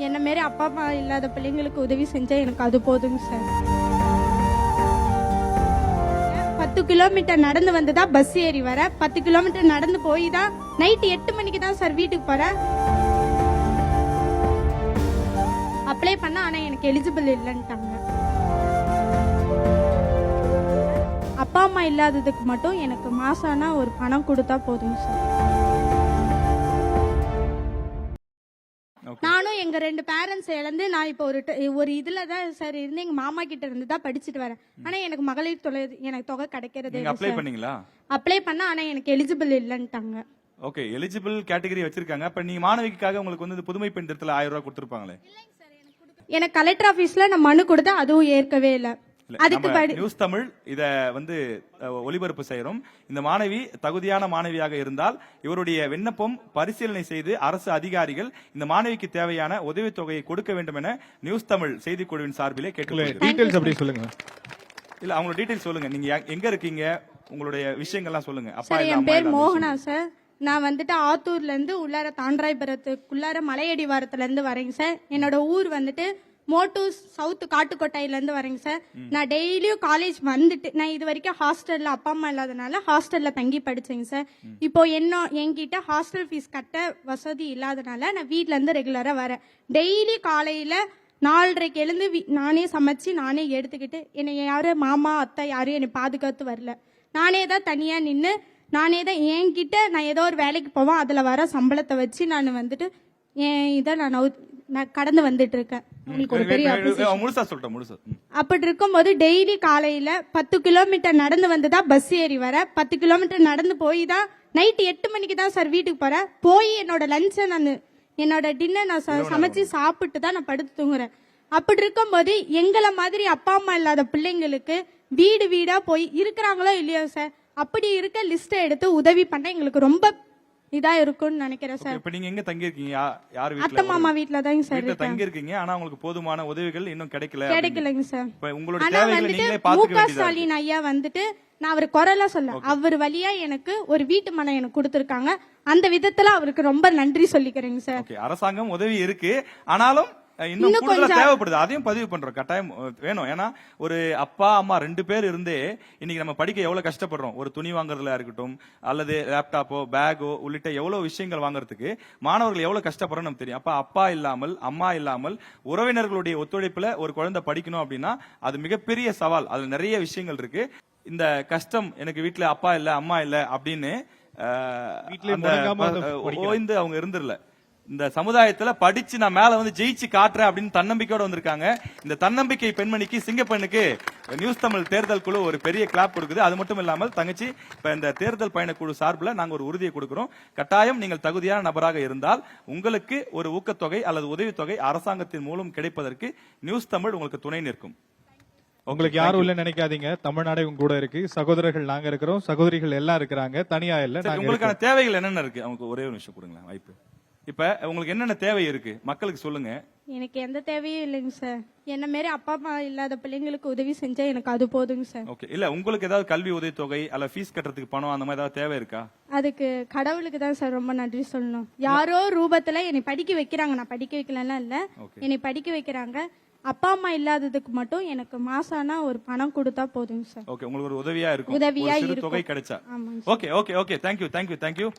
என்ன மாரி அப்பா அம்மா இல்லாத பிள்ளைங்களுக்கு உதவி செஞ்சா எனக்கு அது போதுங்க சார். 10 கிலோமீட்டர் நடந்து வந்து தான் பஸ் ஏறி வர, 10 கிலோமீட்டர் நடந்து போய் தான் நைட் 8 மணிக்கு தான் சார் வீட்டுக்கு போறேன். அப்ளை பண்ண, ஆனா எனக்கு எலிஜிபிள் இல்லைன்ட்டாங்க. அப்பா அம்மா இல்லாததுக்கு மட்டும் எனக்கு மாசானா ஒரு பணம் கொடுத்தா போதுங்க சார். நானும் எங்க 2 பேரண்ட்ஸ் இழந்து நான் இப்போ ஒரு இதுல தான் சார் இருந்து எங்க மாமா கிட்ட இருந்து தான் படிச்சுட்டு வரேன். ஆனா எனக்கு மகளிர் தொகை கிடைக்கிறது. அப்ளை பண்ணீங்களா? அப்ளை பண்ண, ஆனா எனக்கு எலிஜிபிள் இல்லன்ட்டாங்க. ஓகே, எலிஜிபிள் கேட்டகரி வச்சிருக்காங்க. அப்ப நீங்க மாணவிக்காக உங்களுக்கு வந்து புதுமை பெண் திட்டத்துல 1000 ரூபாய் கொடுத்திருப்பாங்களே? எனக்கு கலெக்டர் ஆபீஸ்ல நான் மனு கொடுத்தா அதுவும் ஏற்கவே இல்ல. அதுக்கு நியூஸ் தமிழ் இத வந்து ஒளிபரப்பு செய்யறோம். இந்த மாணவி தகுதியான மாணவியாக இருந்தால் இவருடைய விண்ணப்பம் பரிசீலனை செய்து அரசு அதிகாரிகள் இந்த மாணவிக்கு தேவையான உதவித்தொகையை கொடுக்க வேண்டும் என நியூஸ் தமிழ் செய்திக்குழுவின் சார்பிலே கேட்டுக்கொள்கிறேன். சொல்லுங்க. இல்ல அவங்களோட டீடைல்ஸ் சொல்லுங்க. நீங்க எங்க இருக்கீங்க, உங்களுடைய விஷயங்கள்லாம் சொல்லுங்க. அப்பா என் பேர் மோகனா சார். நான் வந்துட்டு ஆத்தூர்ல இருந்து உள்ளார தாண்டராயபுரத்துக்குள்ளார மலையடிவாரத்துல இருந்து வரேங்க சார். என்னோட ஊர் வந்துட்டு மோட்டூர் சவுத் காட்டுக்கோட்டையில இருந்து வரேங்க சார். நான் டெய்லியும் காலேஜ் வந்துட்டு நான் இது வரைக்கும் ஹாஸ்டல்ல அப்பா அம்மா இல்லாதனால ஹாஸ்டல்ல தங்கி படிச்சேங்க சார். இப்போ என்கிட்ட ஹாஸ்டல் ஃபீஸ் கட்ட வசதி இல்லாதனால நான் வீட்ல இருந்து ரெகுலரா வரேன். டெய்லி காலையில 4:30க்கு எழுந்து நானே சமைச்சு நானே எடுத்துக்கிட்டு என்னை யாரும் மாமா அத்தை யாரும் என்னை பாதுகாத்து வரல. நானே தான் தனியா நின்று நானே தான் என்கிட்ட நான் ஏதோ ஒரு வேலைக்கு போவேன். அதுல வர சம்பளத்தை வச்சு நான் வந்துட்டு இதை நான் கடந்து வந்துட்டு இருக்கேன். அப்படி இருக்கும்போது டெய்லி காலையில 10 கிலோமீட்டர் நடந்து வந்துதான் பஸ் ஏறி வர, 10 கிலோமீட்டர் நடந்து போய் தான் நைட் 8 மணிக்கு தான் சார் வீட்டுக்கு போறேன். போய் என்னோட லஞ்சை என்னோட டின்னர் நான் சமைச்சு சாப்பிட்டு தான் நான் படுத்து தூங்குறேன். அப்படி இருக்கும்போது எங்களை மாதிரி அப்பா அம்மா இல்லாத பிள்ளைங்களுக்கு வீடு வீடா போய் இருக்கிறாங்களோ இல்லையோ சார், அப்படி இருக்க லிஸ்ட்டை எடுத்து உதவி பண்ண எங்களுக்கு ரொம்ப இதா இருக்கும்னு நினைக்கிறேன் சார். இப்ப நீங்க எங்க தங்கி இருக்கீங்க? யார் வீட்ல? அத்தை மாமா வீட்ல தான் சார் தங்கி இருக்கீங்க. ஆனா உங்களுக்கு போதுமான உதவிகள் இன்னும் கிடைக்கலங்க சார். உங்களோட தேவைகளை நீங்களே பாத்துக்க வேண்டியது. ஸ்டாலின் ஐயா வந்துட்டு நான் அவர் குரலா சொல்ல, அவர் வழியா எனக்கு ஒரு வீட்டு மனை எனக்கு கொடுத்திருக்காங்க. அந்த விதத்துல அவருக்கு ரொம்ப நன்றி சொல்லிக்கிறேங்க சார். அரசாங்கம் உதவி இருக்கு, ஆனாலும் இன்னும் கூடுதலா தேவைப்படுது. அதையும் பதிவு பண்றோம், கட்டாயம் வேணும். ஏன்னா ஒரு அப்பா அம்மா 2 பேர் இருந்தே இன்னைக்கு நம்ம படிக்க எவ்வளவு கஷ்டப்படுறோம். ஒரு துணி வாங்குறதுல இருக்கட்டும், அல்லது லேப்டாப்போ பேக்கோ உள்ளிட்ட எவ்வளவு விஷயங்கள் வாங்குறதுக்கு மாணவர்கள் எவ்வளவு கஷ்டப்படுறோம் நமக்கு தெரியும். அப்பா இல்லாமல் அம்மா இல்லாமல் உறவினர்களுடைய ஒத்துழைப்புல ஒரு குழந்தை படிக்கணும் அப்படின்னா அது மிகப்பெரிய சவால். அதுல நிறைய விஷயங்கள் இருக்கு. இந்த கஷ்டம் எனக்கு வீட்டுல அப்பா இல்ல அம்மா இல்ல அப்படின்னு ஓய்ந்து அவங்க இருந்துடல. இந்த சமுதாயத்துல படிச்சு நான் மேல வந்து ஜெயிச்சு காட்டுறேன் அப்படின்னு தன்னம்பிக்கையோட வந்திருக்காங்க. இந்த தன்னம்பிக்கை பெண்மணிக்கு சிங்கப்பெண்ணுக்கு நியூஸ் தமிழ் தேர்தல் குழு ஒரு பெரிய கிளாப் கொடுக்குது. அது மட்டும் இல்லாமல் தங்கச்சி, இப்ப இந்த தேர்தல் பயண குழு சார்பில் நாங்க ஒரு உறுதியை கொடுக்கிறோம். கட்டாயம் நீங்கள் தகுதியான நபராக இருந்தால் உங்களுக்கு ஒரு ஊக்கத்தொகை அல்லது உதவித்தொகை அரசாங்கத்தின் மூலம் கிடைப்பதற்கு நியூஸ் தமிழ் உங்களுக்கு துணை நிற்கும். உங்களுக்கு யாரும் இல்ல நினைக்காதீங்க, தமிழ்நாடு உங்க கூட இருக்கு. சகோதரர்கள் நாங்க இருக்கிறோம், சகோதரிகள் எல்லாம் இருக்கிறாங்க, தனியா இல்ல. உங்களுக்கான தேவைகள் என்னென்ன இருக்கு? அவங்க ஒரே ஒரு விஷயம் கொடுங்களேன் வாய்ப்பு. இப்ப உங்களுக்கு என்னென்ன தேவை இருக்கு மக்களுக்கு சொல்லுங்க. எனக்கு எந்த தேவையும் இல்லைங்க சார். என்ன மாரி அப்பா அம்மா இல்லாத பிள்ளைங்களுக்கு உதவி செஞ்சா எனக்கு அது போதுங்க சார். ஓகே, இல்ல உங்களுக்கு ஏதாவது கல்வி உதவித்தொகை அல்ல ஃபீஸ் கட்டுறதுக்கு பணம் அந்த மாதிரி ஏதாவது தேவை இருக்கா? அதுக்கு கடவுளுக்கு தான் சார் ரொம்ப நன்றி சொல்லணும். யாரோ ரூபத்துல என்னை படிக்க வைக்கிறாங்க. நான் படிக்க வைக்கலாம் இல்ல, என்னை படிக்க வைக்கிறாங்க. அப்பா அம்மா இல்லாததுக்கு மட்டும் எனக்கு மாசானா ஒரு பணம் கொடுத்தா போதுங்க சார். ஓகே, உங்களுக்கு ஒரு உதவியா இருக்கும், உதவியா தொகை கிடைச்சா. Okay okay okay, thank you thank you thank you.